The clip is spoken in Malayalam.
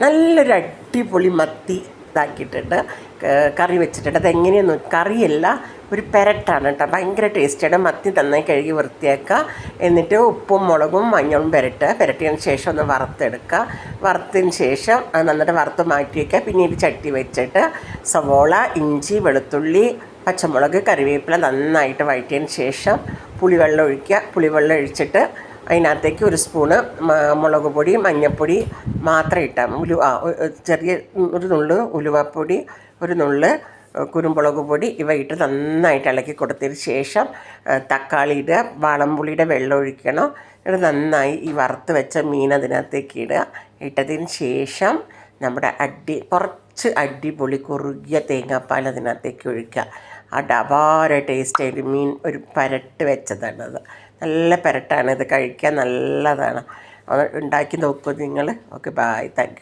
നല്ലൊരു അടിപൊളി മത്തി ഇതാക്കിയിട്ടുണ്ട്, കറി വെച്ചിട്ടുണ്ട്. അതെങ്ങനെയെന്ന് കറിയല്ല, ഒരു പെരട്ടാണ് കേട്ടോ. ഭയങ്കര ടേസ്റ്റിയാണ്. മത്തി നന്നായി കഴുകി വൃത്തിയാക്കുക, എന്നിട്ട് ഉപ്പും മുളകും മഞ്ഞളും പുരട്ടിയതിന് ശേഷം ഒന്ന് വറുത്തെടുക്കുക. വറുത്തതിന് ശേഷം അത് നന്നായിട്ട് വറുത്ത് മാറ്റി വയ്ക്കുക. പിന്നീട് ചട്ടി വെച്ചിട്ട് സവോള, ഇഞ്ചി, വെളുത്തുള്ളി, പച്ചമുളക്, കറിവേപ്പില നന്നായിട്ട് വഴറ്റിയതിന് ശേഷം പുളിവെള്ളം ഒഴിക്കുക. പുളിവെള്ളം ഒഴിച്ചിട്ട് അതിനകത്തേക്ക് ഒരു സ്പൂണ് മുളക് പൊടി, മഞ്ഞൾപ്പൊടി മാത്രം ഇട്ടാൽ ചെറിയ ഒരു നുള്ള് ഉലുവപ്പൊടി, ഒരു നുള്ള് കുരുമുളക് പൊടി ഇവ ഇട്ട് നന്നായിട്ട് ഇളക്കി കൊടുത്തതിന് ശേഷം തക്കാളി ഇടുക, വാളംപുളിയുടെ വെള്ളം ഒഴിക്കണം. എന്നിട്ട് നന്നായി ഈ വറുത്ത് വെച്ച മീൻ അതിനകത്തേക്ക് ഇടുക. ഇട്ടതിന് ശേഷം നമ്മുടെ കുറച്ച് അടിപൊളി കുറുകിയ തേങ്ങാപ്പാൽ അതിനകത്തേക്ക് ഒഴിക്കുക. അപാര ടേസ്റ്റായിട്ട് മീൻ ഒരു പരട്ട് വെച്ചതാണത്. നല്ല പരട്ടാണ്, ഇത് കഴിക്കാൻ നല്ലതാണ്. ഉണ്ടാക്കി നോക്കൂ നിങ്ങൾ. Okay, bye, thank U.